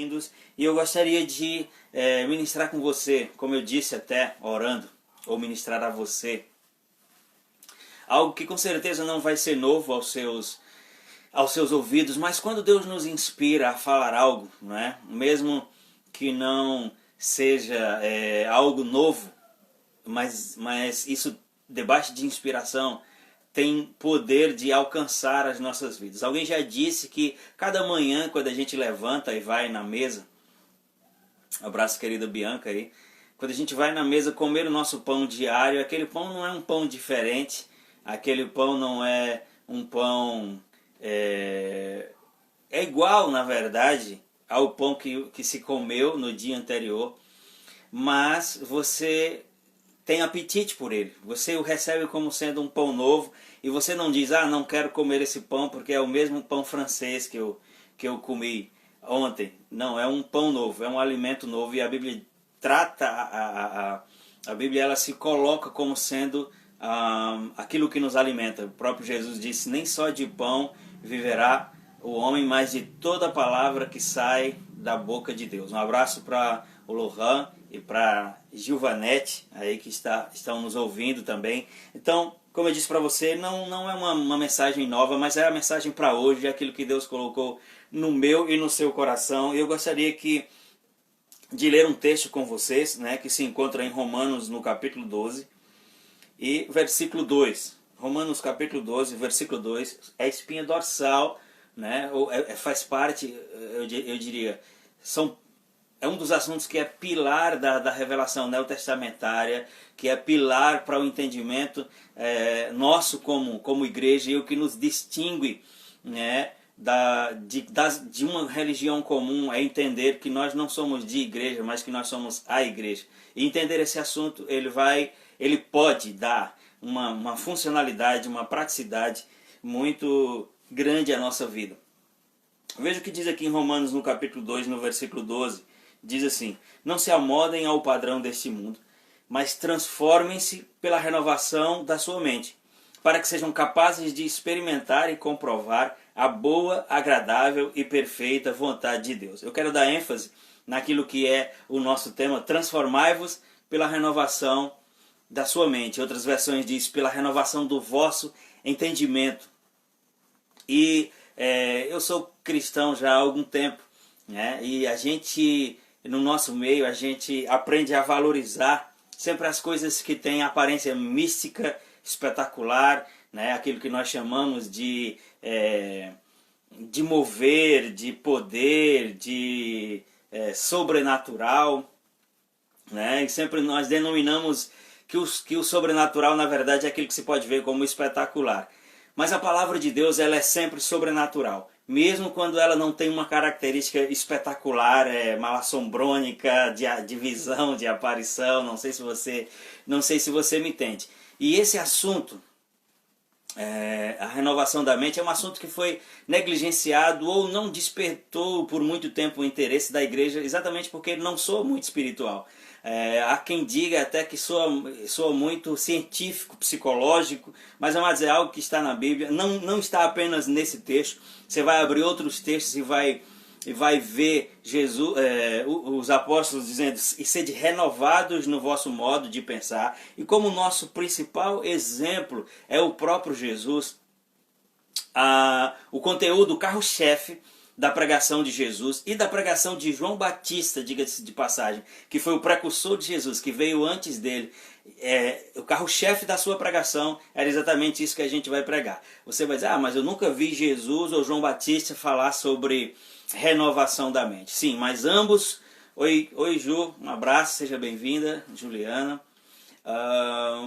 bem-vindos. E eu gostaria de ministrar com você, como eu disse até, orando, ou ministrar a você, algo que com certeza não vai ser novo aos seus ouvidos, mas quando Deus nos inspira a falar algo, não é? Mesmo que não seja algo novo, mas isso debaixo de inspiração tem poder de alcançar as nossas vidas. Alguém já disse que cada manhã, quando a gente levanta e vai na mesa, abraço querida Bianca aí, quando a gente vai na mesa comer o nosso pão diário, aquele pão não é um pão diferente, aquele pão não é um pão... É igual, na verdade, ao pão que se comeu no dia anterior, mas você tem apetite por ele, você o recebe como sendo um pão novo, e você não diz, não quero comer esse pão porque é o mesmo pão francês que eu comi ontem. Não, é um pão novo, é um alimento novo, e a Bíblia trata, a Bíblia ela se coloca como sendo aquilo que nos alimenta. O próprio Jesus disse, nem só de pão viverá o homem, mas de toda palavra que sai da boca de Deus. Um abraço para o Lohan e para Gilvanete, aí que estão nos ouvindo também. Então, como eu disse para você, não é uma mensagem nova, mas é a mensagem para hoje, é aquilo que Deus colocou no meu e no seu coração. Eu gostaria de ler um texto com vocês, né, que se encontra em Romanos, no capítulo 12, e versículo 2. Romanos capítulo 12, versículo 2, é a espinha dorsal, né, faz parte, eu diria, é um dos assuntos que é pilar da revelação neotestamentária, que é pilar para o entendimento nosso como igreja, e o que nos distingue, né, de uma religião comum é entender que nós não somos de igreja, mas que nós somos a igreja. E entender esse assunto, ele pode dar uma funcionalidade, uma praticidade muito grande à nossa vida. Veja o que diz aqui em Romanos, no capítulo 2, no versículo 12. Diz assim, não se amoldem ao padrão deste mundo, mas transformem-se pela renovação da sua mente, para que sejam capazes de experimentar e comprovar a boa, agradável e perfeita vontade de Deus. Eu quero dar ênfase naquilo que é o nosso tema, transformai-vos pela renovação da sua mente. Outras versões diz, pela renovação do vosso entendimento. E eu sou cristão já há algum tempo, né? E a gente, no nosso meio, a gente aprende a valorizar sempre as coisas que têm aparência mística, espetacular, né? Aquilo que nós chamamos de mover, de poder, de sobrenatural, né? E sempre nós denominamos que o sobrenatural, na verdade, é aquilo que se pode ver como espetacular. Mas a palavra de Deus, ela é sempre sobrenatural. Mesmo quando ela não tem uma característica espetacular, malassombrônica, de visão, de aparição, não sei se você me entende. E esse assunto, a renovação da mente, é um assunto que foi negligenciado ou não despertou por muito tempo o interesse da igreja, exatamente porque ele não soa muito espiritual. Há quem diga até que soa muito científico, psicológico, mas vamos dizer, algo que está na Bíblia, não está apenas nesse texto. Você vai abrir outros textos e vai ver Jesus, os apóstolos dizendo, e sede renovados no vosso modo de pensar. E como nosso principal exemplo é o próprio Jesus, o conteúdo, o carro-chefe da pregação de Jesus e da pregação de João Batista, diga-se de passagem, que foi o precursor de Jesus, que veio antes dele, o carro-chefe da sua pregação era exatamente isso que a gente vai pregar. Você vai dizer, mas eu nunca vi Jesus ou João Batista falar sobre renovação da mente. Sim, mas ambos... Oi Ju, um abraço, seja bem-vinda, Juliana.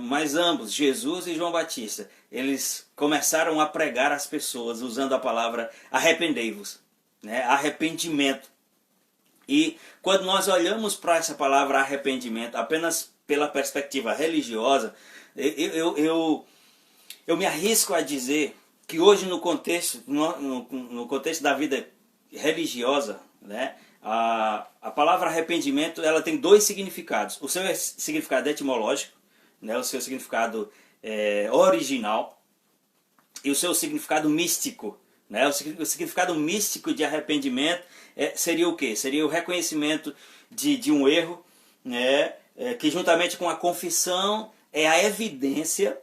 Mas ambos, Jesus e João Batista, eles começaram a pregar às pessoas usando a palavra arrependei-vos, né? Arrependimento. E quando nós olhamos para essa palavra arrependimento apenas pela perspectiva religiosa, eu me arrisco a dizer que hoje no contexto da vida religiosa, né, a palavra arrependimento, ela tem dois significados. O seu significado etimológico, né, o seu significado original, e o seu significado místico, né? O significado místico de arrependimento seria o quê? Seria o reconhecimento de um erro, né? Que juntamente com a confissão é a evidência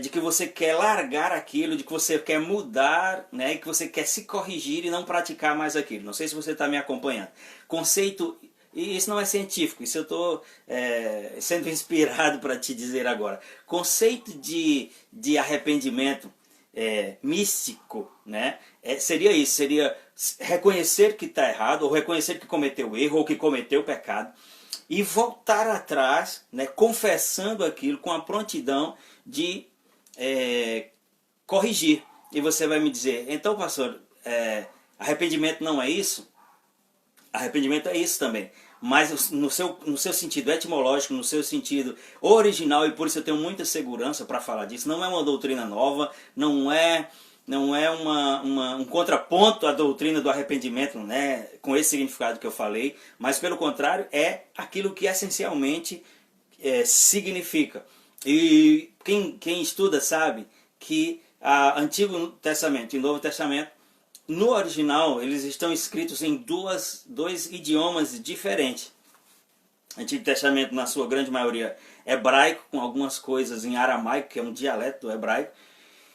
de que você quer largar aquilo, de que você quer mudar, né? E que você quer se corrigir e não praticar mais aquilo. Não sei se você está me acompanhando. Conceito, e isso não é científico, isso eu estou sendo inspirado para te dizer agora. Conceito de arrependimento místico, né? Seria isso, seria reconhecer que está errado, ou reconhecer que cometeu erro, ou que cometeu pecado, e voltar atrás, né, confessando aquilo com a prontidão de corrigir. E você vai me dizer, então pastor, arrependimento não é isso? Arrependimento é isso também, mas no seu sentido etimológico, no seu sentido original, e por isso eu tenho muita segurança para falar disso. Não é uma doutrina nova, não é um contraponto à doutrina do arrependimento, né, com esse significado que eu falei, mas pelo contrário, é aquilo que essencialmente significa. E quem estuda sabe que Antigo Testamento e Novo Testamento, no original, eles estão escritos em dois idiomas diferentes. Antigo Testamento, na sua grande maioria, hebraico, com algumas coisas em aramaico, que é um dialeto do hebraico.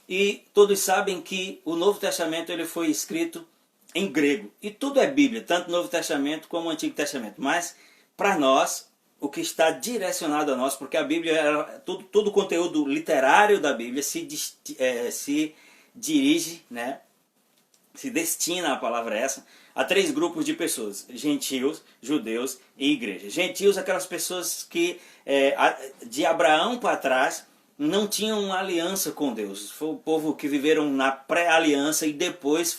E todos sabem que o Novo Testamento ele foi escrito em grego. E tudo é Bíblia, tanto o Novo Testamento como o Antigo Testamento. Mas, para nós, o que está direcionado a nós, porque a Bíblia, todo o conteúdo literário da Bíblia se dirige, né? Se destina, a palavra essa, a 3 grupos de pessoas: gentios, judeus e igreja. Gentios, aquelas pessoas que de Abraão para trás não tinham uma aliança com Deus. Foi o povo que viveram na pré-aliança e depois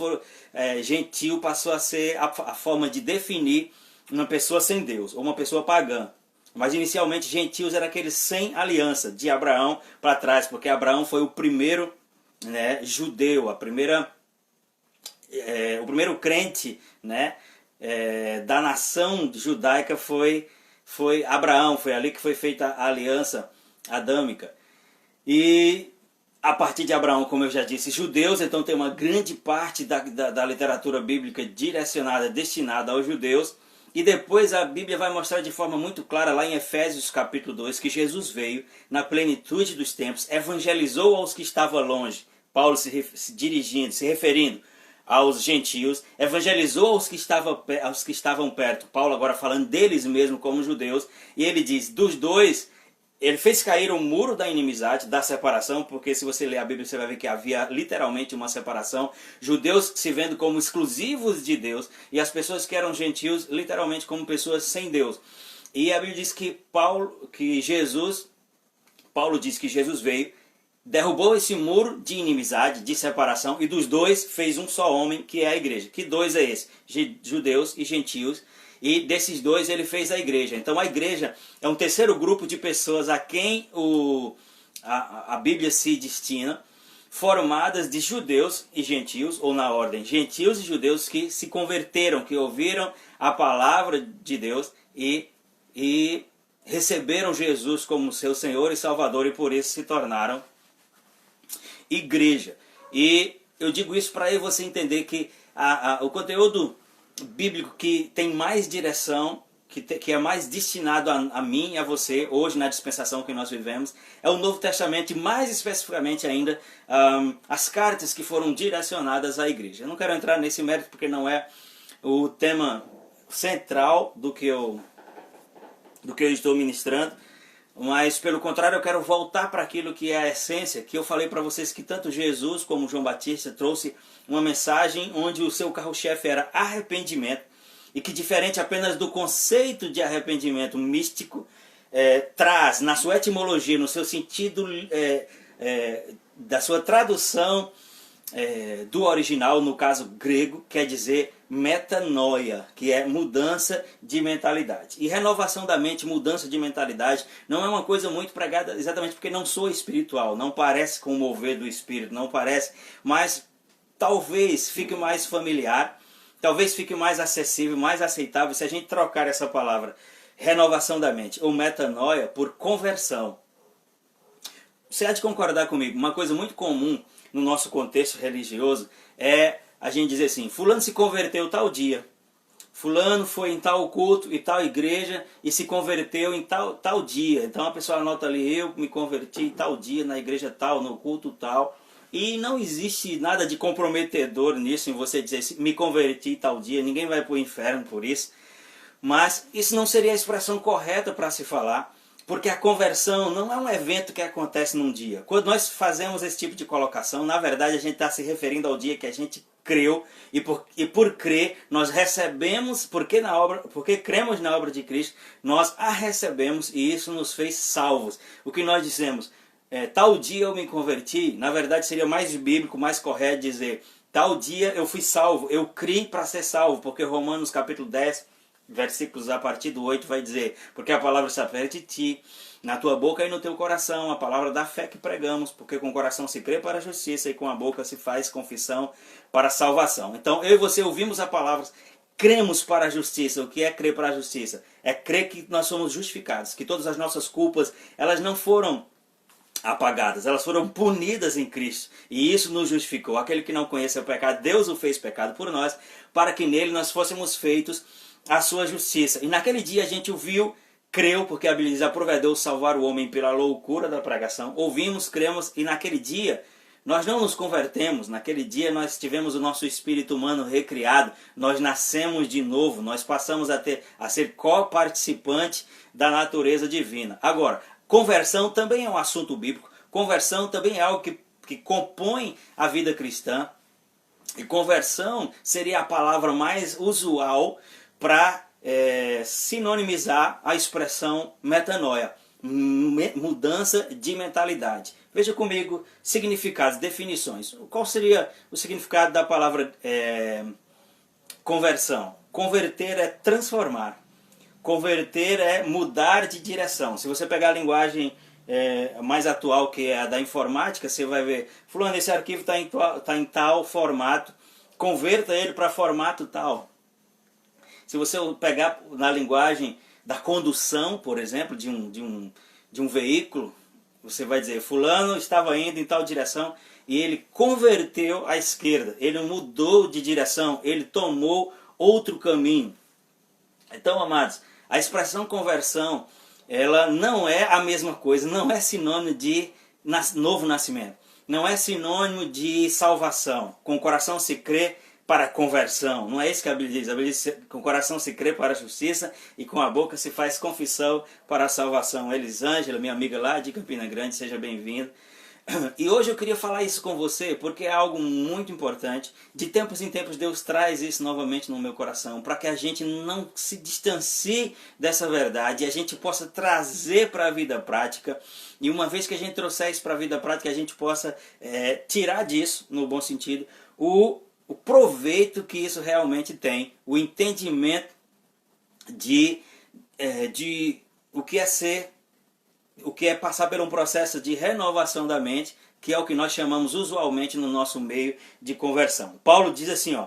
gentio passou a ser a forma de definir uma pessoa sem Deus, ou uma pessoa pagã. Mas inicialmente gentios eram aqueles sem aliança, de Abraão para trás, porque Abraão foi o primeiro, né, judeu, o primeiro crente, né, da nação judaica foi Abraão. Foi ali que foi feita a aliança adâmica. E a partir de Abraão, como eu já disse, judeus, então tem uma grande parte da literatura bíblica destinada aos judeus. E depois a Bíblia vai mostrar de forma muito clara, lá em Efésios capítulo 2, que Jesus veio na plenitude dos tempos, evangelizou aos que estavam longe. Paulo se referindo aos gentios, evangelizou aos que estavam perto. Paulo agora falando deles mesmo como judeus. E ele diz, dos dois, ele fez cair o muro da inimizade, da separação, porque se você ler a Bíblia você vai ver que havia literalmente uma separação. Judeus se vendo como exclusivos de Deus e as pessoas que eram gentios literalmente como pessoas sem Deus. E a Bíblia diz que Paulo diz que Jesus veio, derrubou esse muro de inimizade, de separação, e dos dois fez um só homem, que é a igreja. Que dois é esse? Judeus e gentios. E desses dois ele fez a igreja. Então a igreja é um terceiro grupo de pessoas a quem a Bíblia se destina, formadas de judeus e gentios, ou na ordem, gentios e judeus que se converteram, que ouviram a palavra de Deus e receberam Jesus como seu Senhor e Salvador, e por isso se tornaram igreja. E eu digo isso para você entender que o conteúdo bíblico que tem mais direção, que é mais destinado a mim e a você, hoje na dispensação que nós vivemos, é o Novo Testamento, e mais especificamente ainda as cartas que foram direcionadas à igreja. Eu não quero entrar nesse mérito porque não é o tema central do que eu estou ministrando, mas pelo contrário eu quero voltar para aquilo que é a essência, que eu falei para vocês que tanto Jesus como João Batista trouxe uma mensagem onde o seu carro-chefe era arrependimento, e que, diferente apenas do conceito de arrependimento místico, traz na sua etimologia, no seu sentido da sua tradução do original, no caso grego, quer dizer metanoia, que é mudança de mentalidade. E renovação da mente, mudança de mentalidade, não é uma coisa muito pregada exatamente porque não sou espiritual, não parece com o mover do Espírito, não parece, mas talvez fique mais familiar, talvez fique mais acessível, mais aceitável se a gente trocar essa palavra renovação da mente ou metanoia por conversão. Você há de concordar comigo, uma coisa muito comum no nosso contexto religioso é a gente dizer assim, fulano se converteu tal dia, fulano foi em tal culto e tal igreja e se converteu em tal dia. Então a pessoa anota ali, eu me converti tal dia, na igreja tal, no culto tal. E não existe nada de comprometedor nisso, em você dizer, me converti tal dia, ninguém vai para o inferno por isso. Mas isso não seria a expressão correta para se falar, porque a conversão não é um evento que acontece num dia. Quando nós fazemos esse tipo de colocação, na verdade a gente está se referindo ao dia que a gente creu, e por crer nós recebemos, porque cremos na obra de Cristo, nós a recebemos e isso nos fez salvos. O que nós dizemos, tal dia eu me converti, na verdade seria mais bíblico, mais correto dizer, tal dia eu fui salvo, eu criei para ser salvo, porque Romanos capítulo 10, versículos a partir do 8 vai dizer, porque a palavra está perto de ti, na tua boca e no teu coração, a palavra da fé que pregamos, porque com o coração se crê para a justiça e com a boca se faz confissão para a salvação. Então eu e você ouvimos a palavra, cremos para a justiça. O que é crer para a justiça? É crer que nós somos justificados, que todas as nossas culpas, elas não foram apagadas, elas foram punidas em Cristo, e isso nos justificou. Aquele que não conhece o pecado, Deus o fez pecado por nós, para que nele nós fôssemos feitos a sua justiça. E naquele dia a gente ouviu, creu, porque a Bíblia diz, aproveitou salvar o homem pela loucura da pregação. Ouvimos, cremos, e naquele dia nós não nos convertemos. Naquele dia nós tivemos o nosso espírito humano recriado, nós nascemos de novo, nós passamos a ser coparticipante da natureza divina. Agora, conversão também é um assunto bíblico, conversão também é algo que compõe a vida cristã, e conversão seria a palavra mais usual para sinonimizar a expressão metanoia, mudança de mentalidade. Veja comigo significados, definições. Qual seria o significado da palavra conversão? Converter é transformar. Converter é mudar de direção. Se você pegar a linguagem mais atual, que é a da informática, você vai ver, fulano, esse arquivo está em tal formato, converta ele para formato tal. Se você pegar na linguagem da condução, por exemplo, de um veículo, você vai dizer, fulano estava indo em tal direção e ele converteu à esquerda, ele mudou de direção, ele tomou outro caminho. Então, amados, a expressão conversão, ela não é a mesma coisa, não é sinônimo de novo nascimento, não é sinônimo de salvação. Com o coração se crê para a conversão, não é isso que a Bíblia diz. A Bíblia diz, com o coração se crê para a justiça e com a boca se faz confissão para a salvação. Elisângela, minha amiga lá de Campina Grande, seja bem-vinda. E hoje eu queria falar isso com você, porque é algo muito importante. De tempos em tempos Deus traz isso novamente no meu coração, para que a gente não se distancie dessa verdade e a gente possa trazer para a vida prática. E uma vez que a gente trouxer isso para a vida prática, a gente possa tirar disso, no bom sentido, o proveito que isso realmente tem, o entendimento de o que é passar por um processo de renovação da mente, que é o que nós chamamos usualmente no nosso meio de conversão. Paulo diz assim,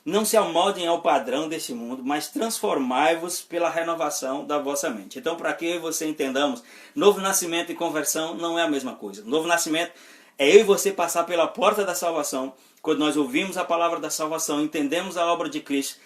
não se amoldem ao padrão deste mundo, mas transformai-vos pela renovação da vossa mente. Então, para que eu e você entendamos, novo nascimento e conversão não é a mesma coisa. Novo nascimento é eu e você passar pela porta da salvação. Quando nós ouvimos a palavra da salvação, entendemos a obra de Cristo,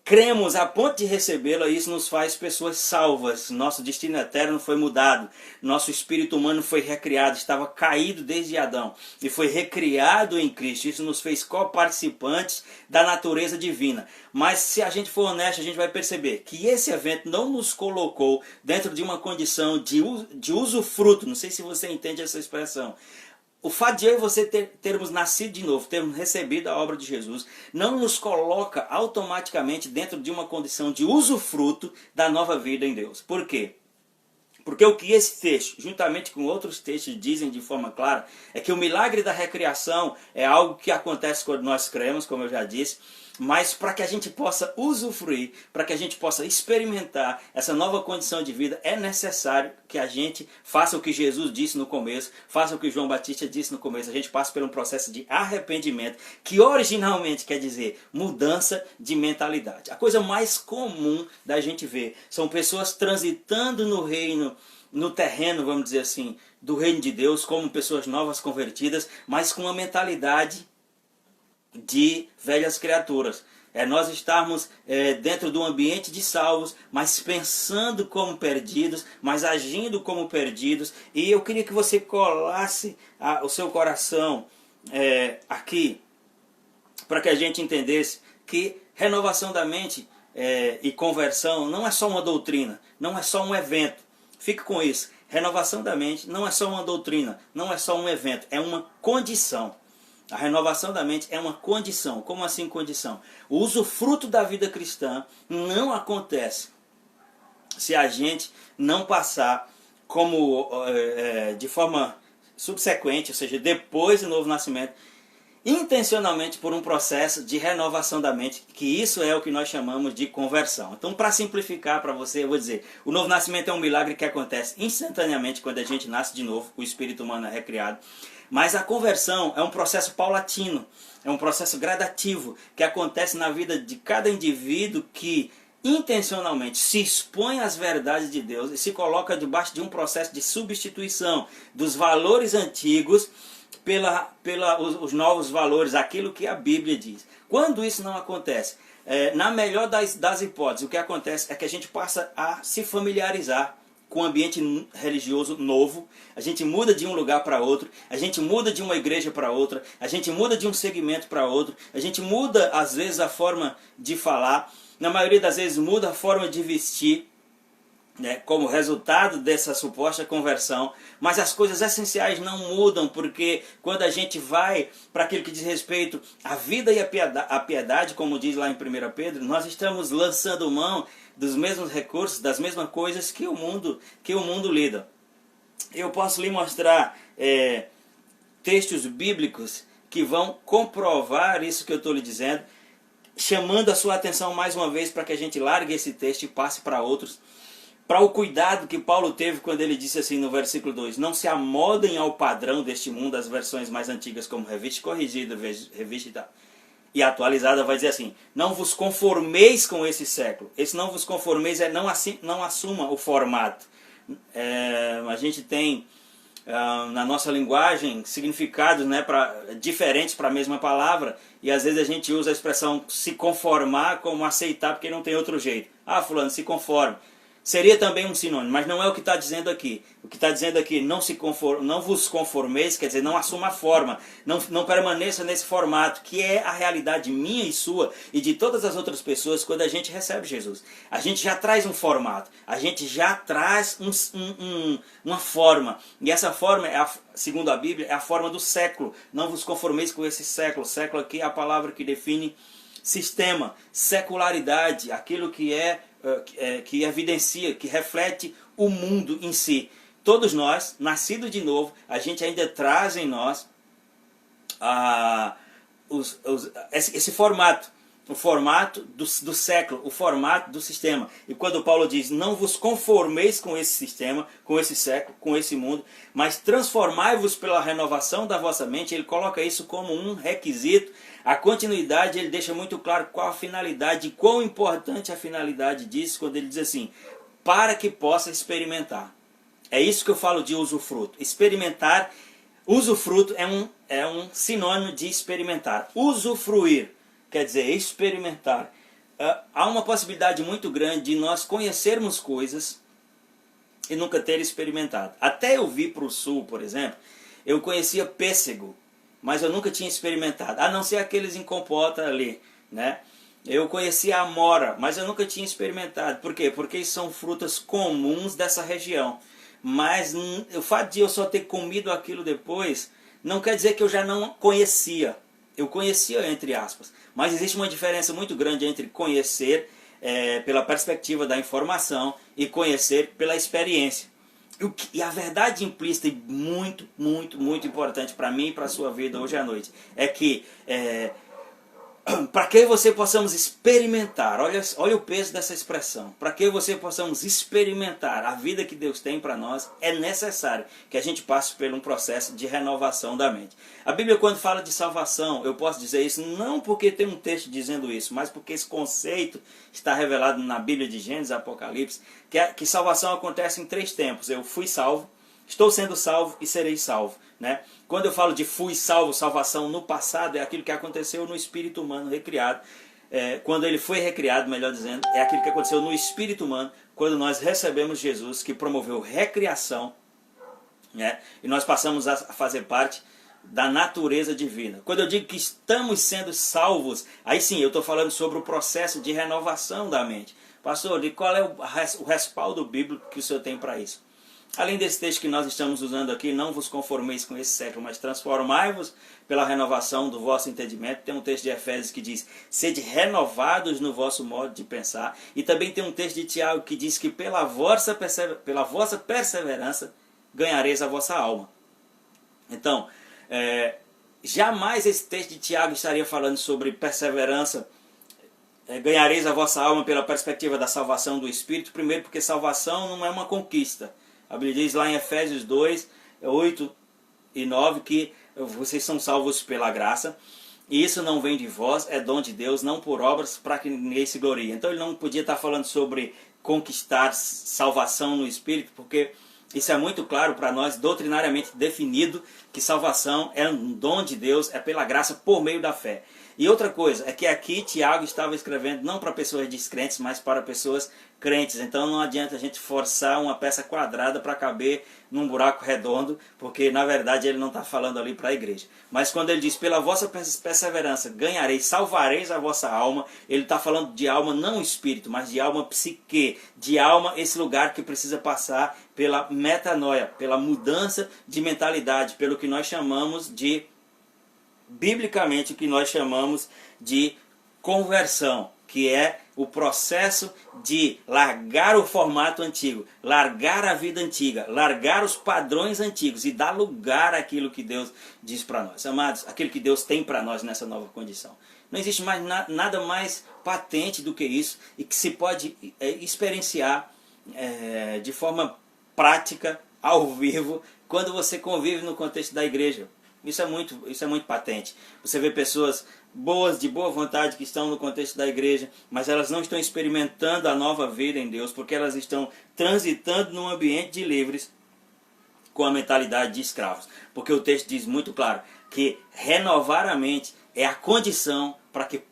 cremos a ponto de recebê-la, isso nos faz pessoas salvas. Nosso destino eterno foi mudado, nosso espírito humano foi recriado, estava caído desde Adão e foi recriado em Cristo. Isso nos fez coparticipantes da natureza divina. Mas se a gente for honesto, a gente vai perceber que esse evento não nos colocou dentro de uma condição de usufruto. Não sei se você entende essa expressão. O fato de eu e você termos nascido de novo, termos recebido a obra de Jesus, não nos coloca automaticamente dentro de uma condição de usufruto da nova vida em Deus. Por quê? Porque o que esse texto, juntamente com outros textos, dizem de forma clara, é que o milagre da recriação é algo que acontece quando nós cremos, como eu já disse, mas para que a gente possa usufruir, para que a gente possa experimentar essa nova condição de vida, é necessário que a gente faça o que Jesus disse no começo, faça o que João Batista disse no começo, a gente passa por um processo de arrependimento, que originalmente quer dizer mudança de mentalidade. A coisa mais comum da gente ver são pessoas transitando no reino no terreno, vamos dizer assim, do reino de Deus, como pessoas novas convertidas, mas com uma mentalidade de velhas criaturas. Nós estarmos dentro do ambiente de salvos, mas pensando como perdidos, mas agindo como perdidos. E eu queria que você colasse o seu coração aqui, para que a gente entendesse que renovação da mente e conversão não é só uma doutrina, não é só um evento. Fique com isso. Renovação da mente não é só uma doutrina, não é só um evento, é uma condição. A renovação da mente é uma condição. Como assim condição? O usufruto da vida cristã não acontece se a gente não passar de forma subsequente, ou seja, depois do novo nascimento, intencionalmente por um processo de renovação da mente, que isso é o que nós chamamos de conversão. Então, para simplificar para você, eu vou dizer, o novo nascimento é um milagre que acontece instantaneamente quando a gente nasce de novo, o espírito humano é recriado. Mas a conversão é um processo paulatino, é um processo gradativo, que acontece na vida de cada indivíduo que intencionalmente se expõe às verdades de Deus e se coloca debaixo de um processo de substituição dos valores antigos os novos valores, aquilo que a Bíblia diz. Quando isso não acontece, na melhor das hipóteses, o que acontece é que a gente passa a se familiarizar com um ambiente religioso novo, a gente muda de um lugar para outro, a gente muda de uma igreja para outra, a gente muda de um segmento para outro, a gente muda às vezes a forma de falar, na maioria das vezes muda a forma de vestir, como resultado dessa suposta conversão, mas as coisas essenciais não mudam, porque quando a gente vai para aquilo que diz respeito à vida e à piedade, como diz lá em 1 Pedro, nós estamos lançando mão dos mesmos recursos, das mesmas coisas que o mundo lida. Eu posso lhe mostrar textos bíblicos que vão comprovar isso que eu estou lhe dizendo, chamando a sua atenção mais uma vez para que a gente largue esse texto e passe para outros, para o cuidado que Paulo teve quando ele disse assim no versículo 2, não se amoldem ao padrão deste mundo, as versões mais antigas como Revista Corrigida, Revista e Atualizada vai dizer assim, não vos conformeis com esse século. Esse não vos conformeis não assuma o formato. A gente tem na nossa linguagem significados diferentes para a mesma palavra, e às vezes a gente usa a expressão se conformar como aceitar porque não tem outro jeito. Ah, fulano, se conforme. Seria também um sinônimo, mas não é o que está dizendo aqui. O que está dizendo aqui, não vos conformeis, quer dizer, não assuma a forma, não permaneça nesse formato, que é a realidade minha e sua e de todas as outras pessoas quando a gente recebe Jesus. A gente já traz um formato, a gente já traz uma forma, e essa forma, segundo a Bíblia, é a forma do século. Não vos conformeis com esse século. Século aqui é a palavra que define sistema, secularidade, aquilo que que evidencia, que reflete o mundo em si. Todos nós, nascidos de novo, a gente ainda traz em nós esse formato, o formato do século, o formato do sistema. E quando Paulo diz, não vos conformeis com esse sistema, com esse século, com esse mundo, mas transformai-vos pela renovação da vossa mente, ele coloca isso como um requisito. A continuidade, ele deixa muito claro qual a finalidade, e quão importante a finalidade disso, quando ele diz assim, para que possa experimentar. É isso que eu falo de usufruto. Experimentar, usufruto é um sinônimo de experimentar. Usufruir quer dizer experimentar. Há uma possibilidade muito grande de nós conhecermos coisas e nunca ter experimentado. Até eu vir para o sul, por exemplo, eu conhecia pêssego, mas eu nunca tinha experimentado, a não ser aqueles em compota ali, né? Eu conhecia a amora, mas eu nunca tinha experimentado. Por quê? Porque são frutas comuns dessa região. Mas o fato de eu só ter comido aquilo depois, não quer dizer que eu já não conhecia. Eu conhecia, entre aspas. Mas existe uma diferença muito grande entre conhecer pela perspectiva da informação e conhecer pela experiência. E a verdade implícita e muito, muito, muito importante para mim e para a sua vida hoje à noite é que para que você possamos experimentar, olha o peso dessa expressão, para que você possamos experimentar a vida que Deus tem para nós, é necessário que a gente passe por um processo de renovação da mente. A Bíblia, quando fala de salvação, eu posso dizer isso não porque tem um texto dizendo isso, mas porque esse conceito está revelado na Bíblia de Gênesis, Apocalipse, que salvação acontece em 3 tempos. Eu fui salvo, estou sendo salvo e serei salvo, né? Quando eu falo de fui salvo, salvação no passado, é aquilo que aconteceu no espírito humano recriado. Quando ele foi recriado, melhor dizendo, é aquilo que aconteceu no espírito humano, quando nós recebemos Jesus, que promoveu recriação, né? E nós passamos a fazer parte da natureza divina. Quando eu digo que estamos sendo salvos, aí sim eu estou falando sobre o processo de renovação da mente. Pastor, e qual é o respaldo bíblico que o senhor tem para isso? Além desse texto que nós estamos usando aqui, não vos conformeis com esse século, mas transformai-vos pela renovação do vosso entendimento. Tem um texto de Efésios que diz, sede renovados no vosso modo de pensar. E também tem um texto de Tiago que diz que pela vossa perseverança ganhareis a vossa alma. Então, jamais esse texto de Tiago estaria falando sobre perseverança, ganhareis a vossa alma pela perspectiva da salvação do Espírito. Primeiro porque salvação não é uma conquista. A Bíblia diz lá em Efésios 2, 8 e 9 que vocês são salvos pela graça. E isso não vem de vós, é dom de Deus, não por obras, para que ninguém se glorie. Então ele não podia estar falando sobre conquistar salvação no Espírito, porque isso é muito claro para nós, doutrinariamente definido, que salvação é um dom de Deus, é pela graça por meio da fé. E outra coisa, é que aqui Tiago estava escrevendo não para pessoas descrentes, mas para pessoas crentes. Então não adianta a gente forçar uma peça quadrada para caber num buraco redondo, porque na verdade ele não está falando ali para a igreja. Mas quando ele diz, pela vossa perseverança ganhareis, salvareis a vossa alma, ele está falando de alma não espírito, mas de alma psique, de alma esse lugar que precisa passar pela metanoia, pela mudança de mentalidade, pelo que nós chamamos de, biblicamente, o que nós chamamos de conversão, que é o processo de largar o formato antigo, largar a vida antiga, largar os padrões antigos e dar lugar àquilo que Deus diz para nós. Amados, aquilo que Deus tem para nós nessa nova condição. Não existe mais nada mais patente do que isso e que se pode experienciar de forma prática, ao vivo, quando você convive no contexto da igreja. Isso é muito patente. Você vê pessoas boas, de boa vontade, que estão no contexto da igreja, mas elas não estão experimentando a nova vida em Deus, porque elas estão transitando num ambiente de livres com a mentalidade de escravos. Porque o texto diz muito claro que renovar a mente é a condição para que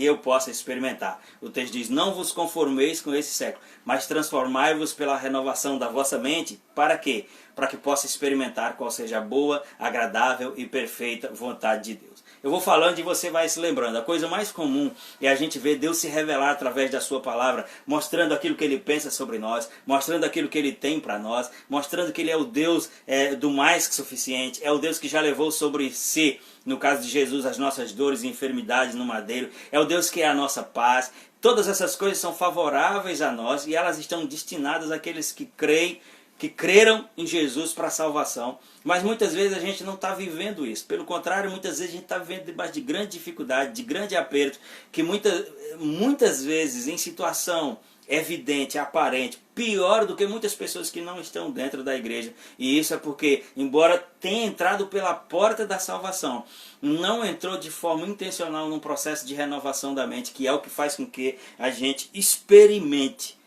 eu possa experimentar. O texto diz, não vos conformeis com esse século, mas transformai-vos pela renovação da vossa mente. Para quê? Para que possa experimentar qual seja a boa, agradável e perfeita vontade de Deus. Eu vou falando e você vai se lembrando. A coisa mais comum é a gente ver Deus se revelar através da sua palavra, mostrando aquilo que Ele pensa sobre nós, mostrando aquilo que Ele tem para nós, mostrando que Ele é o Deus do mais que suficiente, é o Deus que já levou sobre si, no caso de Jesus, as nossas dores e enfermidades no madeiro, é o Deus que é a nossa paz. Todas essas coisas são favoráveis a nós e elas estão destinadas àqueles que creram em Jesus para a salvação. Mas muitas vezes a gente não está vivendo isso. Pelo contrário, muitas vezes a gente está vivendo debaixo de grande dificuldade, de grande aperto, que muitas vezes em situação evidente, aparente, pior do que muitas pessoas que não estão dentro da igreja. E isso é porque, embora tenha entrado pela porta da salvação, não entrou de forma intencional num processo de renovação da mente, que é o que faz com que a gente experimente.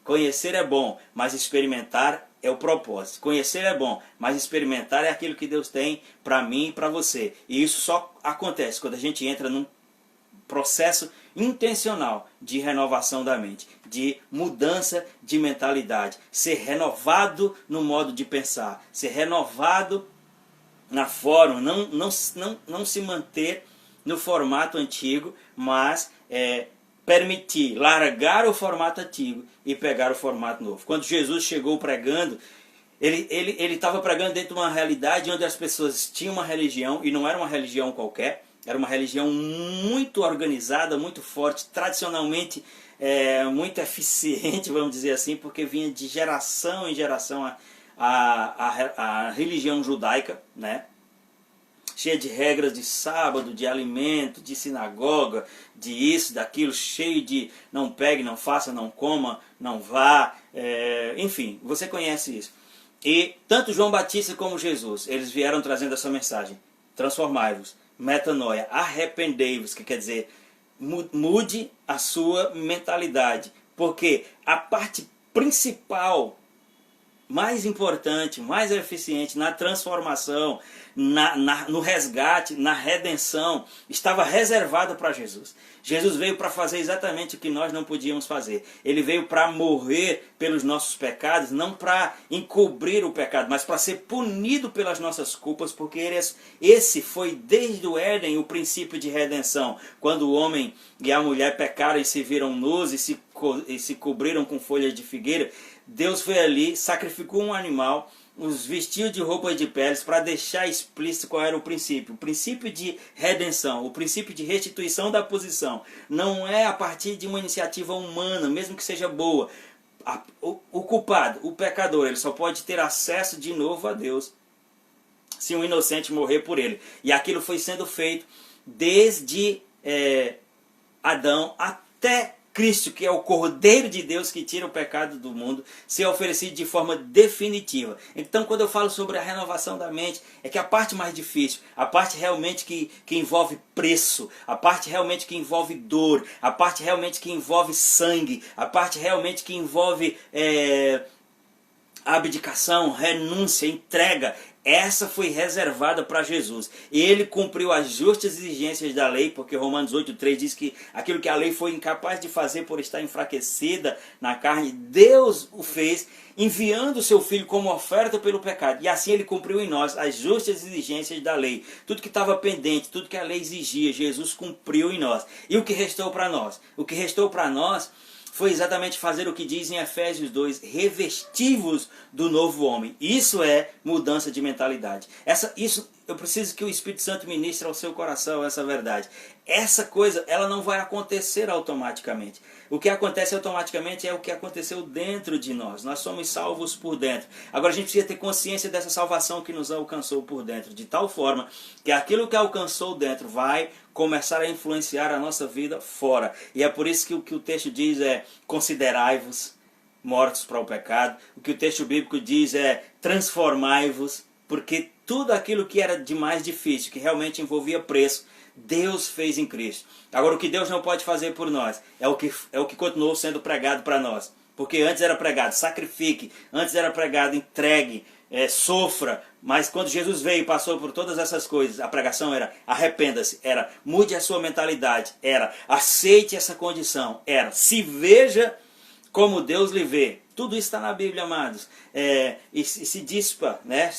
Conhecer é bom, mas experimentar é o propósito. Conhecer é bom, mas experimentar é aquilo que Deus tem para mim e para você. E isso só acontece quando a gente entra num processo intencional de renovação da mente, de mudança de mentalidade, ser renovado no modo de pensar, ser renovado na forma, não se manter no formato antigo, mas permitir largar o formato antigo e pegar o formato novo. Quando Jesus chegou pregando, ele estava pregando dentro de uma realidade onde as pessoas tinham uma religião, e não era uma religião qualquer, era uma religião muito organizada, muito forte, tradicionalmente muito eficiente, vamos dizer assim, porque vinha de geração em geração a religião judaica, né? cheia de regras de sábado, de alimento, de sinagoga, de isso, daquilo, cheio de não pegue, não faça, não coma, não vá, enfim, você conhece isso. E tanto João Batista como Jesus, eles vieram trazendo essa mensagem: transformai-vos, metanoia, arrependei-vos, que quer dizer, mude a sua mentalidade, porque a parte principal, mais importante, mais eficiente na transformação, no resgate, na redenção, estava reservada para Jesus. Jesus veio para fazer exatamente o que nós não podíamos fazer. Ele veio para morrer pelos nossos pecados, não para encobrir o pecado, mas para ser punido pelas nossas culpas, porque esse foi desde o Éden o princípio de redenção. Quando o homem e a mulher pecaram e se viram nus e se cobriram com folhas de figueira, Deus foi ali, sacrificou um animal, os vestiu de roupas de peles para deixar explícito qual era o princípio de redenção, o princípio de restituição da posição. Não é a partir de uma iniciativa humana, mesmo que seja boa. O culpado, o pecador, ele só pode ter acesso de novo a Deus se um inocente morrer por ele. E aquilo foi sendo feito desde Adão até Cristo, que é o Cordeiro de Deus que tira o pecado do mundo, ser oferecido de forma definitiva. Então, quando eu falo sobre a renovação da mente, é que a parte mais difícil, a parte realmente que envolve preço, a parte realmente que envolve dor, a parte realmente que envolve sangue, a parte realmente que envolve abdicação, renúncia, entrega, essa foi reservada para Jesus. Ele cumpriu as justas exigências da lei, porque Romanos 8,3 diz que aquilo que a lei foi incapaz de fazer por estar enfraquecida na carne, Deus o fez, enviando o seu Filho como oferta pelo pecado. E assim ele cumpriu em nós as justas exigências da lei. Tudo que estava pendente, tudo que a lei exigia, Jesus cumpriu em nós. E o que restou para nós? O que restou para nós foi exatamente fazer o que diz em Efésios 2, revestivos do novo homem. Isso é mudança de mentalidade. Isso eu preciso que o Espírito Santo ministre ao seu coração essa verdade. Essa coisa, ela não vai acontecer automaticamente. O que acontece automaticamente é o que aconteceu dentro de nós. Nós somos salvos por dentro. Agora a gente precisa ter consciência dessa salvação que nos alcançou por dentro, de tal forma que aquilo que alcançou dentro vai começar a influenciar a nossa vida fora. E é por isso que o que o texto diz é: considerai-vos mortos para o pecado. O que o texto bíblico diz é: transformai-vos, porque tudo aquilo que era de mais difícil, que realmente envolvia preço, Deus fez em Cristo. Agora, o que Deus não pode fazer por nós é o que continuou sendo pregado para nós. Porque antes era pregado, sacrifique. Antes era pregado, entregue, sofra. Mas quando Jesus veio e passou por todas essas coisas, a pregação era: arrependa-se, era mude a sua mentalidade, era aceite essa condição, era se veja como Deus lhe vê. Tudo isso está na Bíblia, amados. E se dispa, né?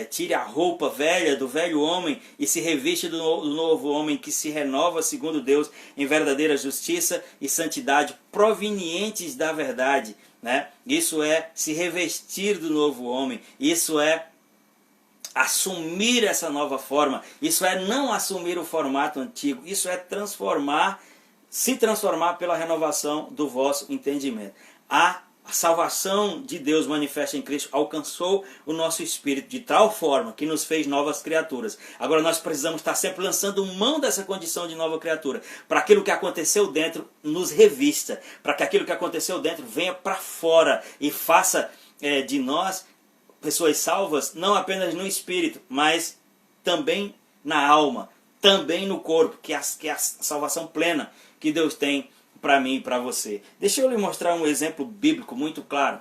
Tire a roupa velha do velho homem e se reviste do novo homem, que se renova segundo Deus em verdadeira justiça e santidade provenientes da verdade, né? Isso é se revestir do novo homem, isso é assumir essa nova forma, isso é não assumir o formato antigo, isso é se transformar pela renovação do vosso entendimento. A salvação de Deus manifesta em Cristo alcançou o nosso espírito de tal forma que nos fez novas criaturas. Agora nós precisamos estar sempre lançando mão dessa condição de nova criatura, para aquilo que aconteceu dentro nos revista, para que aquilo que aconteceu dentro venha para fora e faça de nós pessoas salvas, não apenas no espírito, mas também na alma, também no corpo, que é a salvação plena que Deus tem para mim e para você. Deixa eu lhe mostrar um exemplo bíblico muito claro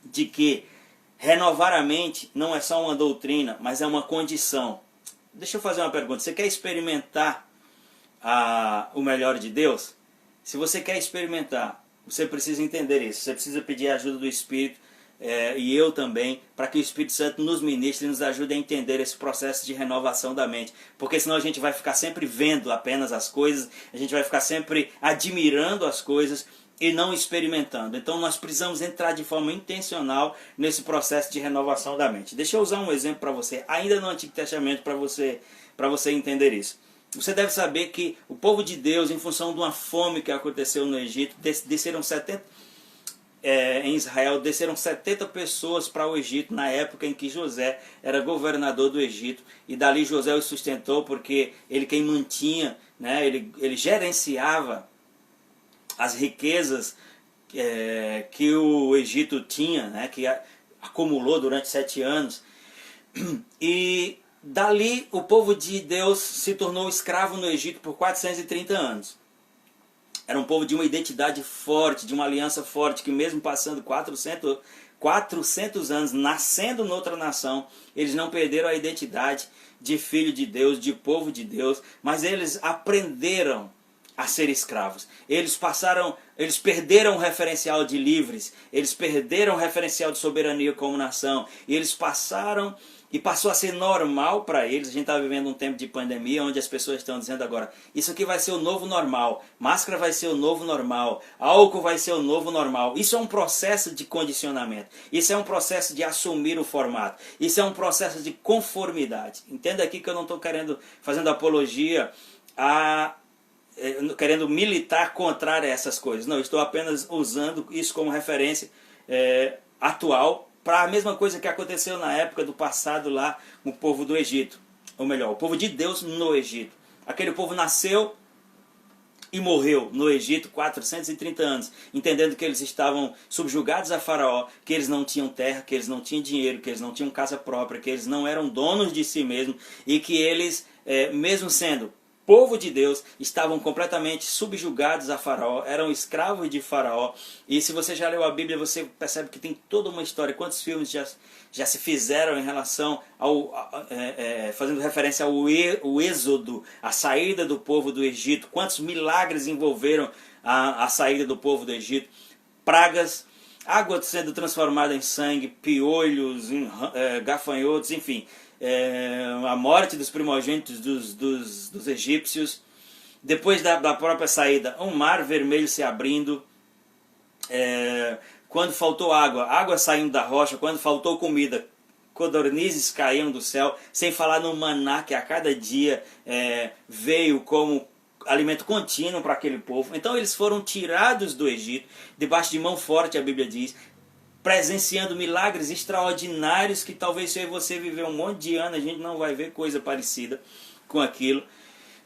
de que renovar a mente não é só uma doutrina, mas é uma condição. Deixa eu fazer uma pergunta. Você quer experimentar o melhor de Deus? Se você quer experimentar, você precisa entender isso. Você precisa pedir a ajuda do Espírito, e eu também, para que o Espírito Santo nos ministre e nos ajude a entender esse processo de renovação da mente. Porque senão a gente vai ficar sempre vendo apenas as coisas, a gente vai ficar sempre admirando as coisas e não experimentando. Então nós precisamos entrar de forma intencional nesse processo de renovação da mente. Deixa eu usar um exemplo para você, ainda no Antigo Testamento, para você entender isso. Você deve saber que o povo de Deus, em função de uma fome que aconteceu no Egito, desceram em Israel, desceram 70 pessoas para o Egito, na época em que José era governador do Egito, e dali José os sustentou, porque ele quem mantinha, né, ele gerenciava as riquezas que o Egito tinha, né, que acumulou durante 7 anos, e dali o povo de Deus se tornou escravo no Egito por 430 anos. Era um povo de uma identidade forte, de uma aliança forte, que mesmo passando 400 anos, nascendo noutra nação, eles não perderam a identidade de filho de Deus, de povo de Deus, mas eles aprenderam a ser escravos. Eles perderam o referencial de livres, eles perderam o referencial de soberania como nação, e eles passou a ser normal para eles. A gente está vivendo um tempo de pandemia, onde as pessoas estão dizendo agora, isso aqui vai ser o novo normal, máscara vai ser o novo normal, álcool vai ser o novo normal. Isso é um processo de condicionamento, isso é um processo de assumir o formato, isso é um processo de conformidade. Entenda aqui que eu não estou fazendo apologia querendo militar contrário a essas coisas. Não, estou apenas usando isso como referência atual, para a mesma coisa que aconteceu na época do passado lá com o povo do Egito. Ou melhor, o povo de Deus no Egito. Aquele povo nasceu e morreu no Egito 430 anos, entendendo que eles estavam subjugados a Faraó, que eles não tinham terra, que eles não tinham dinheiro, que eles não tinham casa própria, que eles não eram donos de si mesmos, e que eles, mesmo sendo povo de Deus, estavam completamente subjugados a Faraó, eram escravos de Faraó. E se você já leu a Bíblia, você percebe que tem toda uma história. Quantos filmes já se fizeram em relação fazendo referência ao êxodo, a saída do povo do Egito? Quantos milagres envolveram a saída do povo do Egito? Pragas, água sendo transformada em sangue, piolhos, gafanhotos, enfim. A morte dos primogênitos dos egípcios. Depois da própria saída, um mar vermelho se abrindo. Quando faltou água saindo da rocha. Quando faltou comida, codornizes caíam do céu. Sem falar no maná, que a cada dia veio como alimento contínuo para aquele povo. Então eles foram tirados do Egito, debaixo de mão forte, a Bíblia diz, presenciando milagres extraordinários que talvez se você viver um monte de anos, a gente não vai ver coisa parecida com aquilo.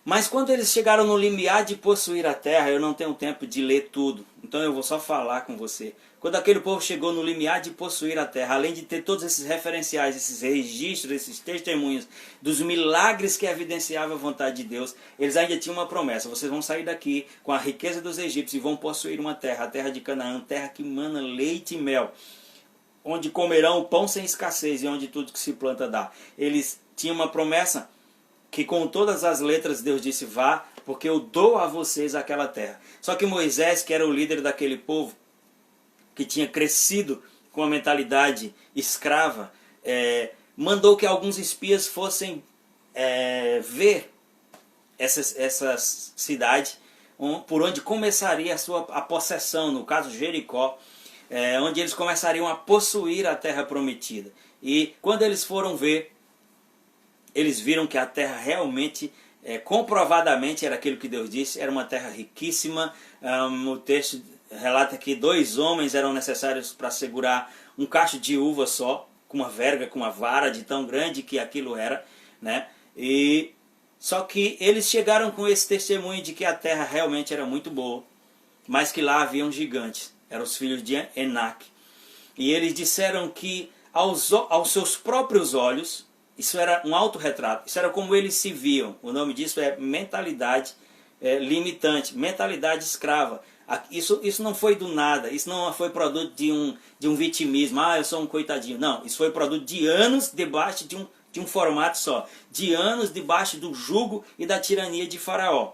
Mas quando eles chegaram no limiar de possuir a terra, eu não tenho tempo de ler tudo, então eu vou só falar com você. Quando aquele povo chegou no limiar de possuir a terra, além de ter todos esses referenciais, esses registros, esses testemunhos dos milagres que evidenciavam a vontade de Deus, eles ainda tinham uma promessa: vocês vão sair daqui com a riqueza dos egípcios e vão possuir uma terra, a terra de Canaã, terra que mana leite e mel, onde comerão pão sem escassez e onde tudo que se planta dá. Eles tinham uma promessa que com todas as letras Deus disse: vá, porque eu dou a vocês aquela terra. Só que Moisés, que era o líder daquele povo, que tinha crescido com a mentalidade escrava, mandou que alguns espias fossem ver essa cidade, por onde começaria a possessão, no caso Jericó, onde eles começariam a possuir a terra prometida. E quando eles foram ver, eles viram que a terra realmente, comprovadamente, era aquilo que Deus disse, era uma terra riquíssima. O texto relata que 2 homens eram necessários para segurar um cacho de uva só, com uma verga, com uma vara, de tão grande que aquilo era, né? Só que eles chegaram com esse testemunho de que a terra realmente era muito boa, mas que lá haviam gigantes, eram os filhos de Enac. E eles disseram que aos seus próprios olhos, isso era um autorretrato, isso era como eles se viam. O nome disso é mentalidade limitante, mentalidade escrava. Isso não foi do nada, isso não foi produto de um vitimismo, eu sou um coitadinho. Não, isso foi produto de anos debaixo de um formato só, de anos debaixo do jugo e da tirania de Faraó.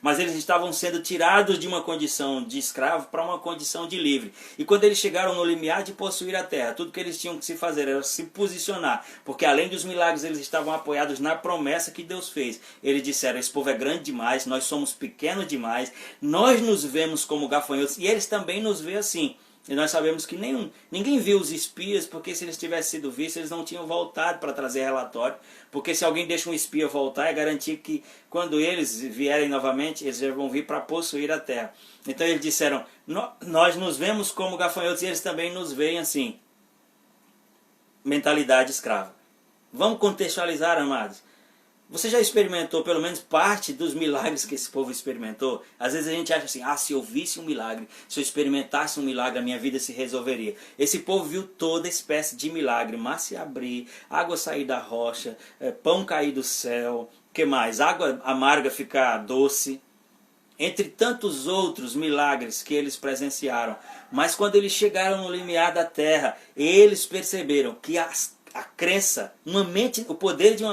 Mas eles estavam sendo tirados de uma condição de escravo para uma condição de livre. E quando eles chegaram no limiar de possuir a terra, tudo que eles tinham que se fazer era se posicionar, porque além dos milagres eles estavam apoiados na promessa que Deus fez. Eles disseram: esse povo é grande demais, nós somos pequenos demais, nós nos vemos como gafanhotos, e eles também nos veem assim. E nós sabemos que ninguém viu os espias, porque se eles tivessem sido vistos, eles não tinham voltado para trazer relatório. Porque se alguém deixa um espia voltar, é garantir que quando eles vierem novamente, eles já vão vir para possuir a terra. Então eles disseram, nós nos vemos como gafanhotos e eles também nos veem assim. Mentalidade escrava. Vamos contextualizar, amados. Você já experimentou pelo menos parte dos milagres que esse povo experimentou? Às vezes a gente acha assim, se eu visse um milagre, se eu experimentasse um milagre, a minha vida se resolveria. Esse povo viu toda espécie de milagre, mar se abrir, água sair da rocha, pão cair do céu, que mais? Água amarga ficar doce, entre tantos outros milagres que eles presenciaram. Mas quando eles chegaram no limiar da terra, eles perceberam que a crença, o poder de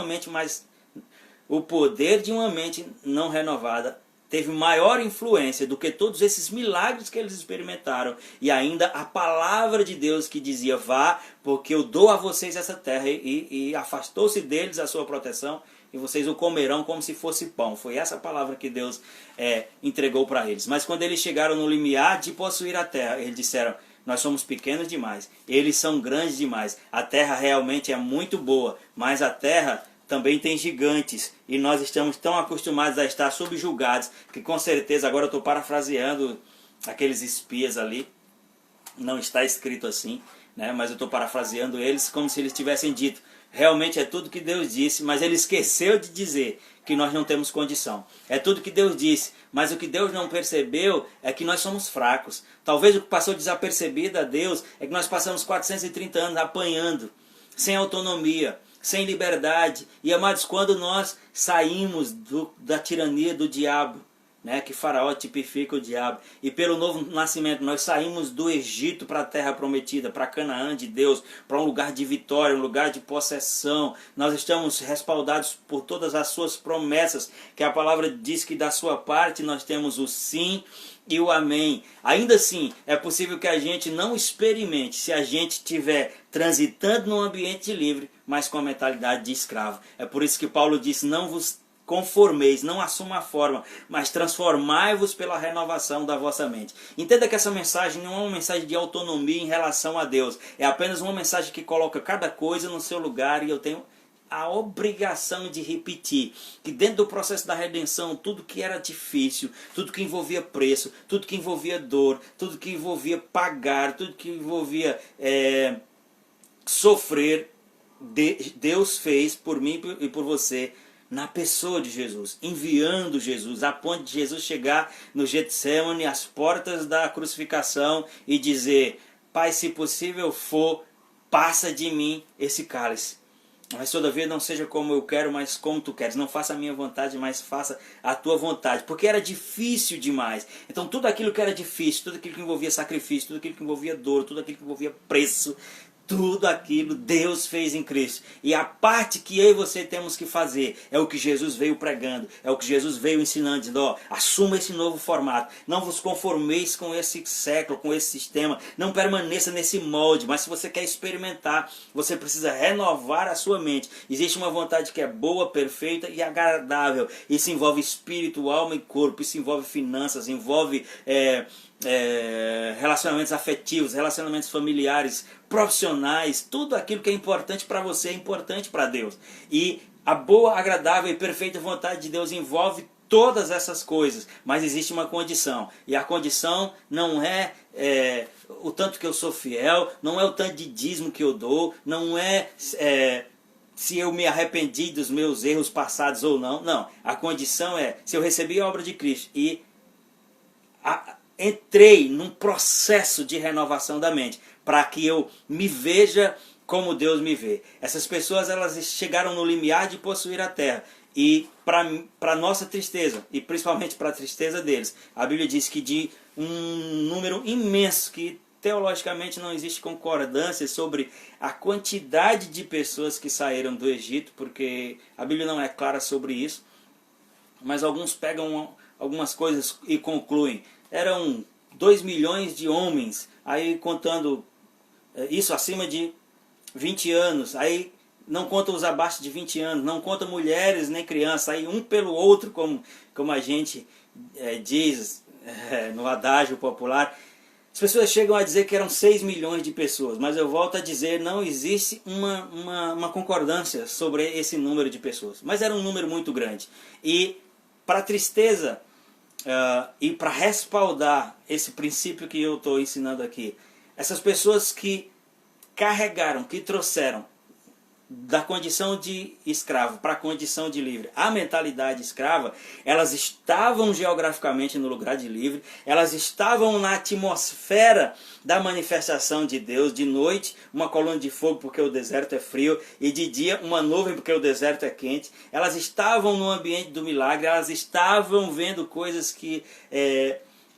uma mente não renovada teve maior influência do que todos esses milagres que eles experimentaram. E ainda a palavra de Deus que dizia, vá, porque eu dou a vocês essa terra. E afastou-se deles a sua proteção, e vocês o comerão como se fosse pão. Foi essa palavra que Deus entregou para eles. Mas quando eles chegaram no limiar de possuir a terra, eles disseram, nós somos pequenos demais, eles são grandes demais. A terra realmente é muito boa, mas a terra também tem gigantes, e nós estamos tão acostumados a estar subjugados, que com certeza, agora eu estou parafraseando aqueles espias ali, não está escrito assim, né? Mas eu estou parafraseando eles como se eles tivessem dito, realmente é tudo que Deus disse, mas ele esqueceu de dizer que nós não temos condição. É tudo que Deus disse, mas o que Deus não percebeu é que nós somos fracos. Talvez o que passou desapercebido a Deus é que nós passamos 430 anos apanhando, sem autonomia, sem liberdade. E amados, quando nós saímos da tirania do diabo, né, que Faraó tipifica o diabo, e pelo novo nascimento nós saímos do Egito para a terra prometida, para Canaã de Deus, para um lugar de vitória, um lugar de possessão. Nós estamos respaldados por todas as suas promessas, que a palavra diz que da sua parte nós temos o sim e o amém. Ainda assim, é possível que a gente não experimente se a gente estiver transitando num ambiente livre, mas com a mentalidade de escravo. É por isso que Paulo disse, não vos conformeis, não assuma a forma, mas transformai-vos pela renovação da vossa mente. Entenda que essa mensagem não é uma mensagem de autonomia em relação a Deus, é apenas uma mensagem que coloca cada coisa no seu lugar, e eu tenho a obrigação de repetir que dentro do processo da redenção, tudo que era difícil, tudo que envolvia preço, tudo que envolvia dor, tudo que envolvia pagar, tudo que envolvia sofrer, Deus fez por mim e por você, na pessoa de Jesus, enviando Jesus, a ponto de Jesus chegar no Getsemane, às portas da crucificação, e dizer, Pai, se possível for, passa de mim esse cálice. Mas todavia não seja como eu quero, mas como tu queres. Não faça a minha vontade, mas faça a tua vontade. Porque era difícil demais. Então tudo aquilo que era difícil, tudo aquilo que envolvia sacrifício, tudo aquilo que envolvia dor, tudo aquilo que envolvia preço, tudo aquilo Deus fez em Cristo. E a parte que eu e você temos que fazer é o que Jesus veio pregando, é o que Jesus veio ensinando, dizendo, assuma esse novo formato. Não vos conformeis com esse século, com esse sistema. Não permaneça nesse molde. Mas se você quer experimentar, você precisa renovar a sua mente. Existe uma vontade que é boa, perfeita e agradável. Isso envolve espírito, alma e corpo. Isso envolve finanças, envolve relacionamentos afetivos, relacionamentos familiares, profissionais. Tudo aquilo que é importante para você é importante para Deus. E a boa, agradável e perfeita vontade de Deus envolve todas essas coisas. Mas existe uma condição. E a condição não é o tanto que eu sou fiel, não é o tanto de dízimo que eu dou, não é se eu me arrependi dos meus erros passados ou não. Não. A condição é se eu recebi a obra de Cristo e entrei num processo de renovação da mente, para que eu me veja como Deus me vê. Essas pessoas, elas chegaram no limiar de possuir a terra, e para nossa tristeza, e principalmente para a tristeza deles, a Bíblia diz que de um número imenso, que teologicamente não existe concordância sobre a quantidade de pessoas que saíram do Egito, porque a Bíblia não é clara sobre isso, mas alguns pegam algumas coisas e concluem. Eram 2 milhões de homens, aí contando isso acima de 20 anos, aí não conta os abaixo de 20 anos, não conta mulheres nem crianças, aí um pelo outro, como a gente diz no adágio popular. As pessoas chegam a dizer que eram 6 milhões de pessoas, mas eu volto a dizer, não existe uma concordância sobre esse número de pessoas. Mas era um número muito grande. E para tristeza e para respaldar esse princípio que eu estou ensinando aqui, essas pessoas que carregaram, que trouxeram da condição de escravo para a condição de livre, a mentalidade escrava, elas estavam geograficamente no lugar de livre, elas estavam na atmosfera da manifestação de Deus, de noite uma coluna de fogo porque o deserto é frio, e de dia uma nuvem porque o deserto é quente. Elas estavam no ambiente do milagre, elas estavam vendo coisas que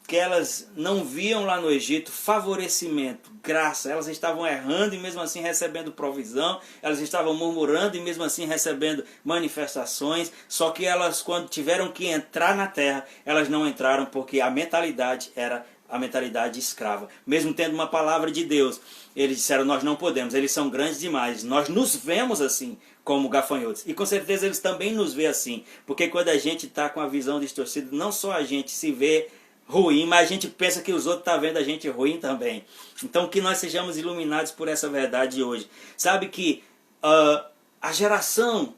elas não viam lá no Egito, favorecimento, graça. Elas estavam errando e mesmo assim recebendo provisão, elas estavam murmurando e mesmo assim recebendo manifestações, só que elas, quando tiveram que entrar na terra, elas não entraram porque a mentalidade era a mentalidade escrava. Mesmo tendo uma palavra de Deus, eles disseram, nós não podemos, eles são grandes demais, nós nos vemos assim, como gafanhotos. E com certeza eles também nos veem assim, porque quando a gente está com a visão distorcida, não só a gente se vê ruim, mas a gente pensa que os outros estão vendo a gente ruim também. Então que nós sejamos iluminados por essa verdade hoje. Sabe que a geração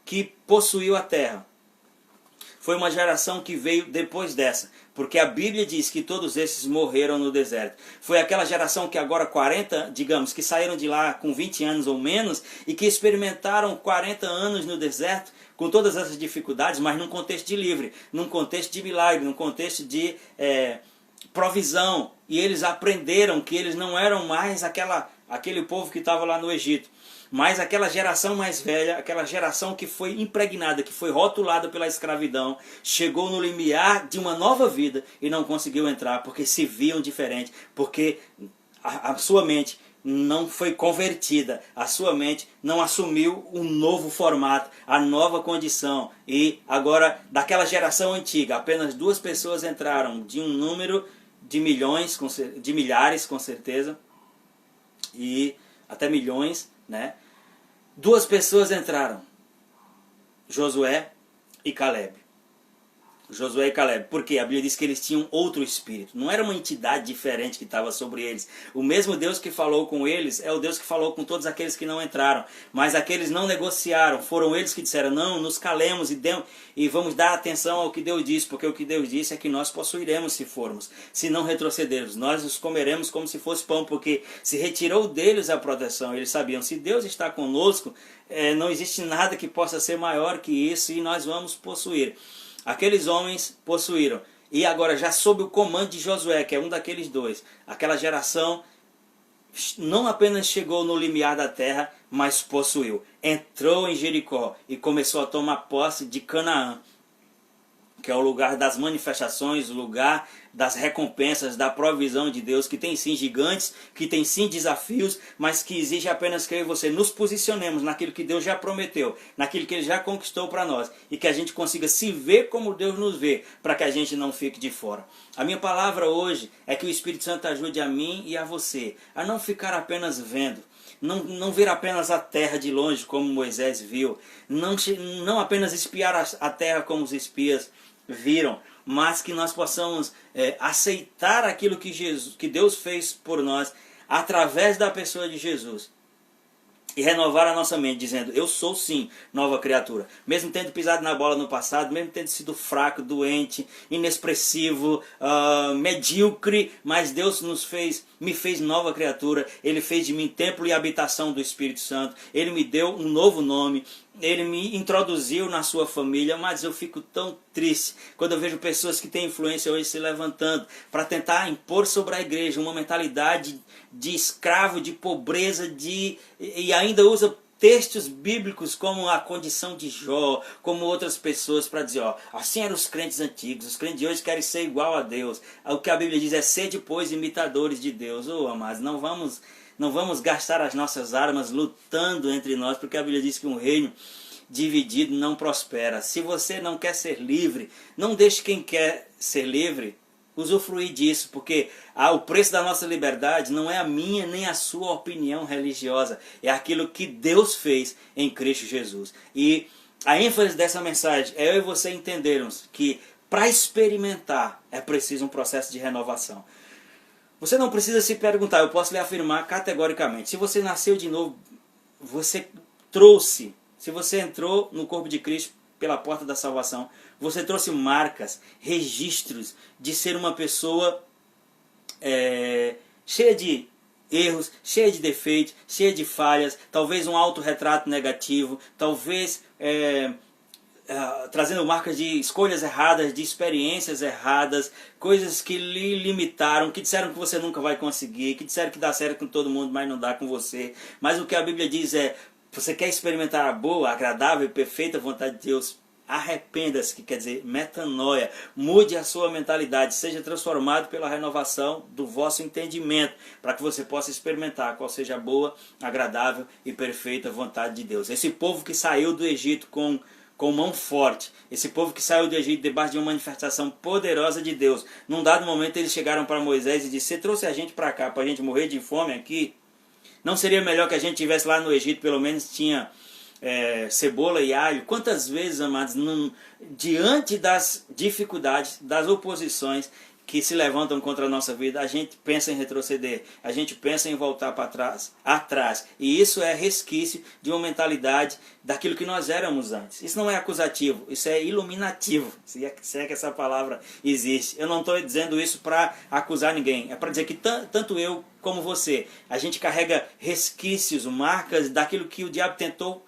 que possuiu a terra foi uma geração que veio depois dessa, porque a Bíblia diz que todos esses morreram no deserto. Foi aquela geração que agora 40, digamos, que saíram de lá com 20 anos ou menos e que experimentaram 40 anos no deserto, com todas essas dificuldades, mas num contexto de livre, num contexto de milagre, num contexto de provisão. E eles aprenderam que eles não eram mais aquele povo que estava lá no Egito, mas aquela geração mais velha, aquela geração que foi impregnada, que foi rotulada pela escravidão, chegou no limiar de uma nova vida e não conseguiu entrar, porque se viam diferente, porque a sua mente não foi convertida, a sua mente não assumiu um novo formato, a nova condição. E agora, daquela geração antiga, apenas 2 pessoas entraram, de um número de milhões, de milhares com certeza, e até milhões, né? 2 pessoas entraram, Josué e Caleb. Josué e Caleb, porque a Bíblia diz que eles tinham outro espírito, não era uma entidade diferente que estava sobre eles. O mesmo Deus que falou com eles é o Deus que falou com todos aqueles que não entraram, mas aqueles não negociaram, foram eles que disseram, não, nos calemos e vamos dar atenção ao que Deus disse, porque o que Deus disse é que nós possuiremos se formos, se não retrocedermos, nós os comeremos como se fosse pão, porque se retirou deles a proteção. Eles sabiam, se Deus está conosco, não existe nada que possa ser maior que isso e nós vamos possuir. Aqueles homens possuíram. E agora já sob o comando de Josué, que é um daqueles 2, aquela geração não apenas chegou no limiar da terra, mas possuiu. Entrou em Jericó e começou a tomar posse de Canaã, que é o lugar das manifestações, o lugar das recompensas, da provisão de Deus, que tem sim gigantes, que tem sim desafios, mas que exige apenas que eu e você nos posicionemos naquilo que Deus já prometeu, naquilo que Ele já conquistou para nós, e que a gente consiga se ver como Deus nos vê, para que a gente não fique de fora. A minha palavra hoje é que o Espírito Santo ajude a mim e a você, a não ficar apenas vendo, não ver apenas a terra de longe como Moisés viu, não apenas espiar a terra como os espias viram, mas que nós possamos aceitar aquilo que Deus fez por nós através da pessoa de Jesus e renovar a nossa mente dizendo, eu sou sim nova criatura, mesmo tendo pisado na bola no passado, mesmo tendo sido fraco, doente, inexpressivo, medíocre, mas Deus me fez nova criatura. Ele fez de mim templo e habitação do Espírito Santo, Ele me deu um novo nome, Ele me introduziu na sua família. Mas eu fico tão triste quando eu vejo pessoas que têm influência hoje se levantando para tentar impor sobre a igreja uma mentalidade de escravo, de pobreza, e ainda usa textos bíblicos como a condição de Jó, como outras pessoas para dizer, assim eram os crentes antigos, os crentes de hoje querem ser igual a Deus. O que a Bíblia diz é sede, pois, imitadores de Deus. Amados, não vamos gastar as nossas armas lutando entre nós, porque a Bíblia diz que um reino dividido não prospera. Se você não quer ser livre, não deixe quem quer ser livre usufruir disso, porque o preço da nossa liberdade não é a minha nem a sua opinião religiosa, é aquilo que Deus fez em Cristo Jesus. E a ênfase dessa mensagem é eu e você entendermos que para experimentar é preciso um processo de renovação. Você não precisa se perguntar, eu posso lhe afirmar categoricamente. Se você nasceu de novo, você trouxe, se você entrou no corpo de Cristo pela porta da salvação, você trouxe marcas, registros de ser uma pessoa cheia de erros, cheia de defeitos, cheia de falhas, talvez um autorretrato negativo, talvez trazendo marcas de escolhas erradas, de experiências erradas, coisas que lhe limitaram, que disseram que você nunca vai conseguir, que disseram que dá certo com todo mundo, mas não dá com você. Mas o que a Bíblia diz é, você quer experimentar a boa, agradável e perfeita vontade de Deus? Arrependa-se, que quer dizer metanoia, mude a sua mentalidade, seja transformado pela renovação do vosso entendimento, para que você possa experimentar qual seja a boa, agradável e perfeita vontade de Deus. Esse povo que saiu do Egito com mão forte, esse povo que saiu do Egito debaixo de uma manifestação poderosa de Deus, num dado momento eles chegaram para Moisés e disseram, você trouxe a gente para cá para a gente morrer de fome aqui? Não seria melhor que a gente estivesse lá no Egito, pelo menos tinha cebola e alho? Quantas vezes, amados, diante das dificuldades, das oposições que se levantam contra a nossa vida, a gente pensa em retroceder, a gente pensa em voltar para atrás. E isso é resquício de uma mentalidade daquilo que nós éramos antes. Isso não é acusativo, isso é iluminativo, se é que essa palavra existe. Eu não estou dizendo isso para acusar ninguém, é para dizer que tanto eu como você, a gente carrega resquícios, marcas daquilo que o diabo tentou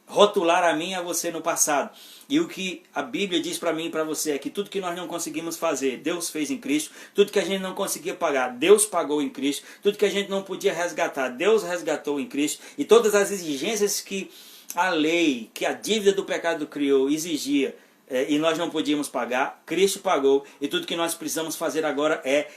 rotular a mim e a você no passado. E o que a Bíblia diz para mim e para você é que tudo que nós não conseguimos fazer, Deus fez em Cristo. Tudo que a gente não conseguia pagar, Deus pagou em Cristo. Tudo que a gente não podia resgatar, Deus resgatou em Cristo. E todas as exigências que a lei, que a dívida do pecado criou, exigia, e nós não podíamos pagar, Cristo pagou. E tudo que nós precisamos fazer agora é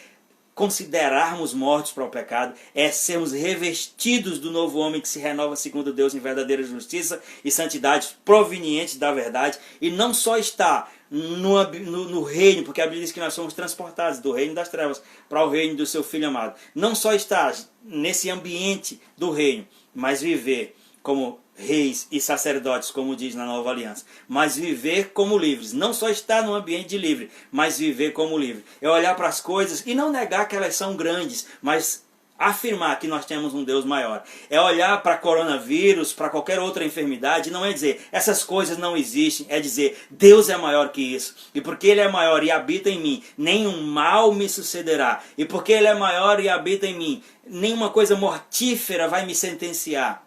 considerarmos mortos para o pecado, é sermos revestidos do novo homem que se renova segundo Deus em verdadeira justiça e santidade provenientes da verdade, e não só está no reino, porque a Bíblia diz que nós somos transportados do reino das trevas para o reino do seu Filho amado, não só está nesse ambiente do reino, mas viver como reis e sacerdotes, como diz na Nova Aliança, mas viver como livres. Não só estar no ambiente de livre, mas viver como livre. É olhar para as coisas e não negar que elas são grandes, mas afirmar que nós temos um Deus maior. É olhar para coronavírus, para qualquer outra enfermidade, não é dizer essas coisas não existem, é dizer Deus é maior que isso. E porque Ele é maior e habita em mim, nenhum mal me sucederá. E porque Ele é maior e habita em mim, nenhuma coisa mortífera vai me sentenciar.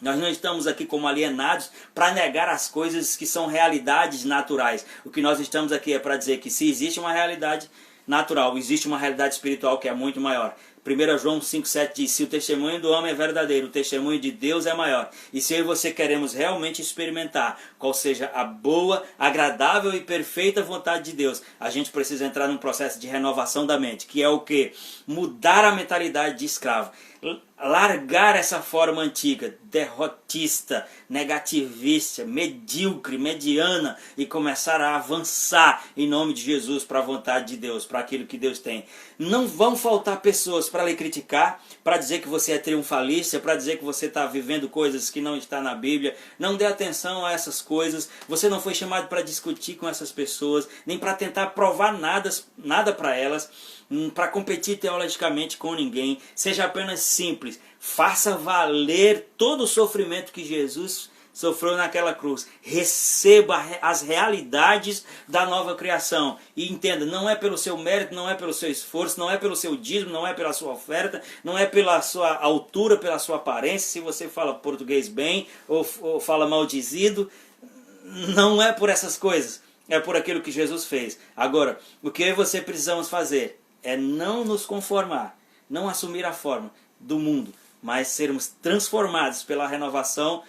Nós não estamos aqui como alienados para negar as coisas que são realidades naturais. O que nós estamos aqui é para dizer que se existe uma realidade natural, existe uma realidade espiritual que é muito maior. 1 João 5,7 diz, se o testemunho do homem é verdadeiro, o testemunho de Deus é maior. E se eu e você queremos realmente experimentar qual seja a boa, agradável e perfeita vontade de Deus, a gente precisa entrar num processo de renovação da mente, que é o quê? Mudar a mentalidade de escravo. Largar essa forma antiga, derrotista, negativista, medíocre, mediana, e começar a avançar em nome de Jesus para a vontade de Deus, para aquilo que Deus tem. Não vão faltar pessoas para lhe criticar, para dizer que você é triunfalista, para dizer que você está vivendo coisas que não está na Bíblia. Não dê atenção a essas coisas. Você não foi chamado para discutir com essas pessoas, nem para tentar provar nada para elas, para competir teologicamente com ninguém. Seja apenas simples. Faça valer todo o sofrimento que Jesus sofreu naquela cruz. Receba as realidades da nova criação. E entenda, não é pelo seu mérito, não é pelo seu esforço, não é pelo seu dízimo, não é pela sua oferta, não é pela sua altura, pela sua aparência, se você fala português bem ou fala maldizido. Não é por essas coisas. É por aquilo que Jesus fez. Agora, o que eu e você precisamos fazer é não nos conformar, não assumir a forma do mundo, mas sermos transformados pela renovação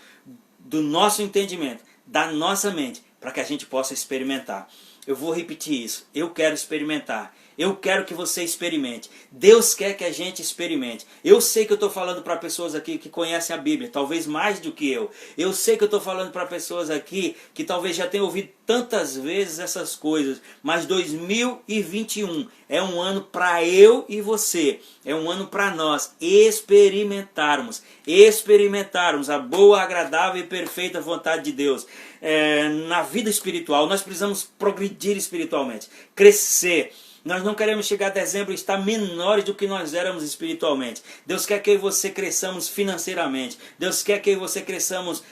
do nosso entendimento, da nossa mente, para que a gente possa experimentar. Eu vou repetir isso. Eu quero experimentar. Eu quero que você experimente. Deus quer que a gente experimente. Eu sei que eu estou falando para pessoas aqui que conhecem a Bíblia, talvez mais do que eu. Eu sei que eu estou falando para pessoas aqui que talvez já tenham ouvido tantas vezes essas coisas. Mas 2021 é um ano para eu e você. É um ano para nós experimentarmos a boa, agradável e perfeita vontade de Deus. Na vida espiritual, nós precisamos progredir espiritualmente, crescer. Nós não queremos chegar a dezembro e estar menores do que nós éramos espiritualmente. Deus quer que eu e você cresçamos financeiramente. Deus quer que eu e você cresçamos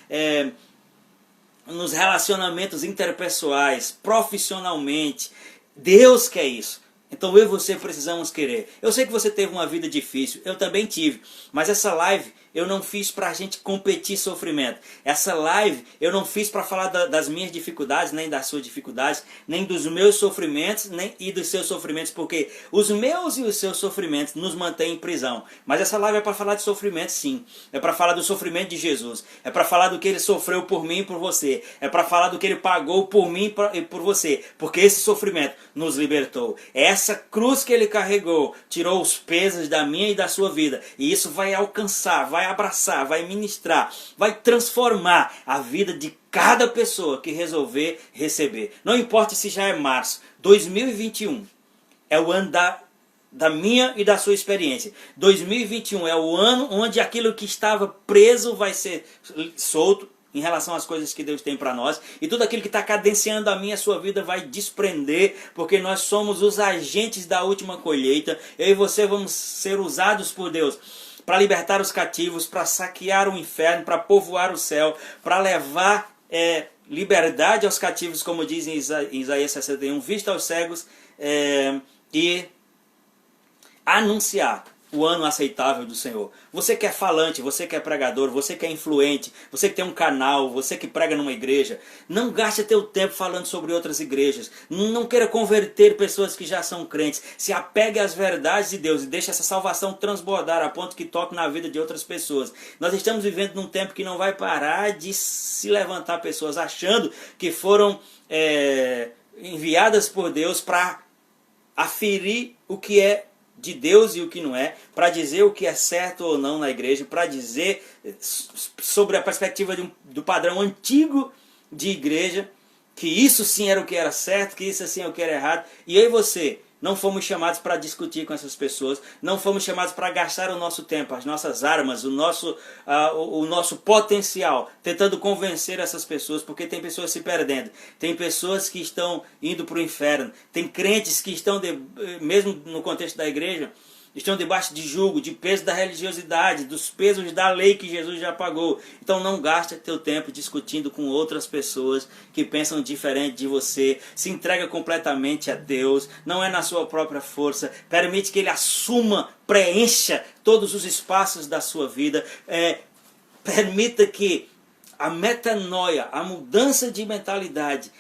nos relacionamentos interpessoais, profissionalmente. Deus quer isso. Então eu e você precisamos querer. Eu sei que você teve uma vida difícil, eu também tive. Mas essa live eu não fiz para a gente competir sofrimento. Essa live eu não fiz para falar das minhas dificuldades, nem das suas dificuldades, nem dos meus sofrimentos, nem e dos seus sofrimentos, porque os meus e os seus sofrimentos nos mantêm em prisão. Mas essa live é para falar de sofrimento, sim. É para falar do sofrimento de Jesus. É para falar do que ele sofreu por mim e por você. É para falar do que ele pagou por mim e por você. Porque esse sofrimento nos libertou. É essa cruz que ele carregou tirou os pesos da minha e da sua vida. E isso vai alcançar, vai abraçar, vai ministrar, vai transformar a vida de cada pessoa que resolver receber. Não importa se já é março, 2021 é o ano da minha e da sua experiência. 2021 é o ano onde aquilo que estava preso vai ser solto em relação às coisas que Deus tem para nós. E tudo aquilo que está cadenciando a minha e a sua vida vai desprender, porque nós somos os agentes da última colheita. Eu e você vamos ser usados por Deus para libertar os cativos, para saquear o inferno, para povoar o céu, para levar liberdade aos cativos, como diz em Isaías 61, vista aos cegos, e anunciar o ano aceitável do Senhor. Você que é falante, você que é pregador, você que é influente, você que tem um canal, você que prega numa igreja, não gaste teu tempo falando sobre outras igrejas. Não queira converter pessoas que já são crentes. Se apegue às verdades de Deus e deixe essa salvação transbordar a ponto que toque na vida de outras pessoas. Nós estamos vivendo num tempo que não vai parar de se levantar pessoas achando que foram enviadas por Deus para aferir o que é de Deus e o que não é, para dizer o que é certo ou não na igreja, para dizer sobre a perspectiva do padrão antigo de igreja, que isso sim era o que era certo, que isso sim é o que era errado. E eu e você não fomos chamados para discutir com essas pessoas, não fomos chamados para gastar o nosso tempo, as nossas armas, o nosso potencial, tentando convencer essas pessoas, porque tem pessoas se perdendo, tem pessoas que estão indo para o inferno, tem crentes que estão, mesmo no contexto da igreja, estão debaixo de jugo, de peso da religiosidade, dos pesos da lei que Jesus já pagou. Então não gaste teu tempo discutindo com outras pessoas que pensam diferente de você. Se entrega completamente a Deus, não é na sua própria força. Permite que Ele assuma, preencha todos os espaços da sua vida. Permita que a metanoia, a mudança de mentalidade,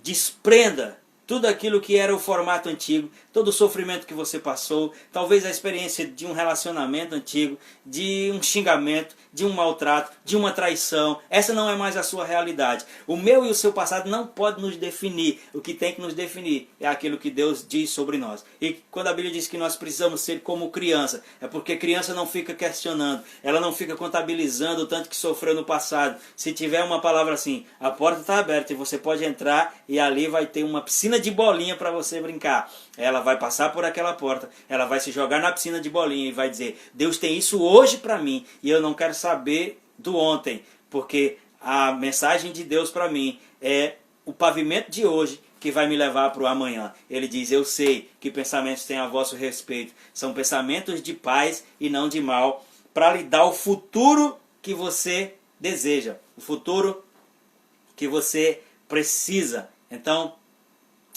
desprenda tudo aquilo que era o formato antigo, todo o sofrimento que você passou, talvez a experiência de um relacionamento antigo, de um xingamento, de um maltrato, de uma traição. Essa não é mais a sua realidade. O meu e o seu passado não pode nos definir. O que tem que nos definir é aquilo que Deus diz sobre nós. E quando a Bíblia diz que nós precisamos ser como criança, é porque criança não fica questionando, ela não fica contabilizando o tanto que sofreu no passado. Se tiver uma palavra assim, a porta está aberta e você pode entrar e ali vai ter uma piscina de bolinha para você brincar. Ela vai passar por aquela porta, ela vai se jogar na piscina de bolinha e vai dizer: Deus tem isso hoje para mim e eu não quero saber do ontem, porque a mensagem de Deus para mim é o pavimento de hoje que vai me levar para o amanhã. Ele diz: eu sei que pensamentos têm a vosso respeito, são pensamentos de paz e não de mal, para lhe dar o futuro que você deseja, o futuro que você precisa. Então,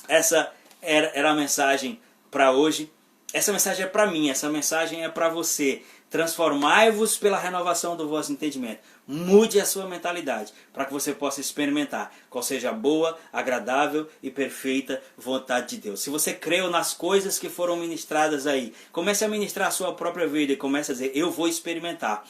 essa era a mensagem para hoje. Essa mensagem é para mim, essa mensagem é para você. Transformai-vos pela renovação do vosso entendimento. Mude a sua mentalidade para que você possa experimentar qual seja a boa, agradável e perfeita vontade de Deus. Se você creu nas coisas que foram ministradas aí, comece a ministrar a sua própria vida e comece a dizer: eu vou experimentar.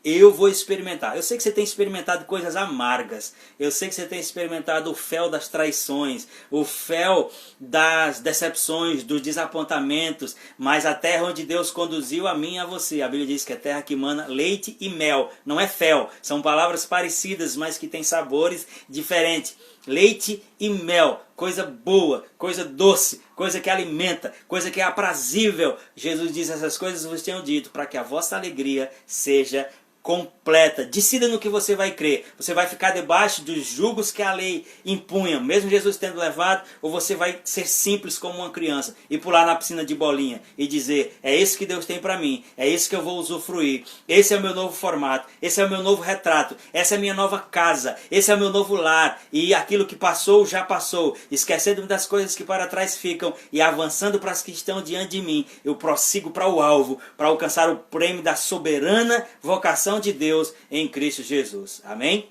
Eu vou experimentar. Eu sei que você tem experimentado coisas amargas. Eu sei que você tem experimentado o fel das traições, o fel das decepções, dos desapontamentos. Mas a terra onde Deus conduziu a mim e a você, a Bíblia diz que é terra que emana leite e mel. Não é fel. São palavras parecidas, mas que têm sabores diferentes. Leite e mel, coisa boa, coisa doce, coisa que alimenta, coisa que é aprazível. Jesus diz: essas coisas vos tenho dito para que a vossa alegria seja completa. Decida no que você vai crer. Você vai ficar debaixo dos julgos que a lei impunha, mesmo Jesus tendo levado, ou você vai ser simples como uma criança e pular na piscina de bolinha e dizer: é isso que Deus tem para mim, é isso que eu vou usufruir, esse é o meu novo formato, esse é o meu novo retrato, essa é a minha nova casa, esse é o meu novo lar, e aquilo que passou já passou, esquecendo das coisas que para trás ficam e avançando para as que estão diante de mim, eu prossigo para o alvo, para alcançar o prêmio da soberana vocação de Deus em Cristo Jesus. Amém?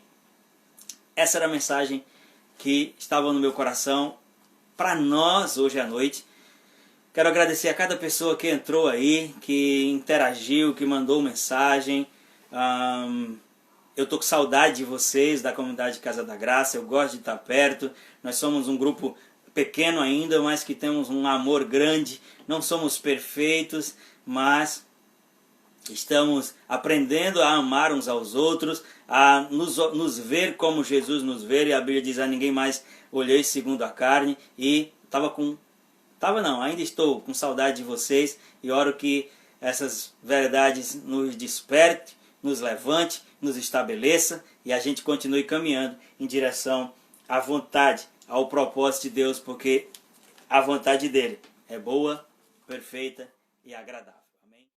Essa era a mensagem que estava no meu coração para nós hoje à noite. Quero agradecer a cada pessoa que entrou aí, que interagiu, que mandou mensagem. Eu estou com saudade de vocês, da comunidade Casa da Graça. Eu gosto de estar perto. Nós somos um grupo pequeno ainda, mas que temos um amor grande. Não somos perfeitos, mas estamos aprendendo a amar uns aos outros, a nos ver como Jesus nos vê. E a Bíblia diz: a ninguém mais olhei segundo a carne. E ainda estou com saudade de vocês, e oro que essas verdades nos desperte, nos levante, nos estabeleça, e a gente continue caminhando em direção à vontade, ao propósito de Deus, porque a vontade dele é boa, perfeita e agradável.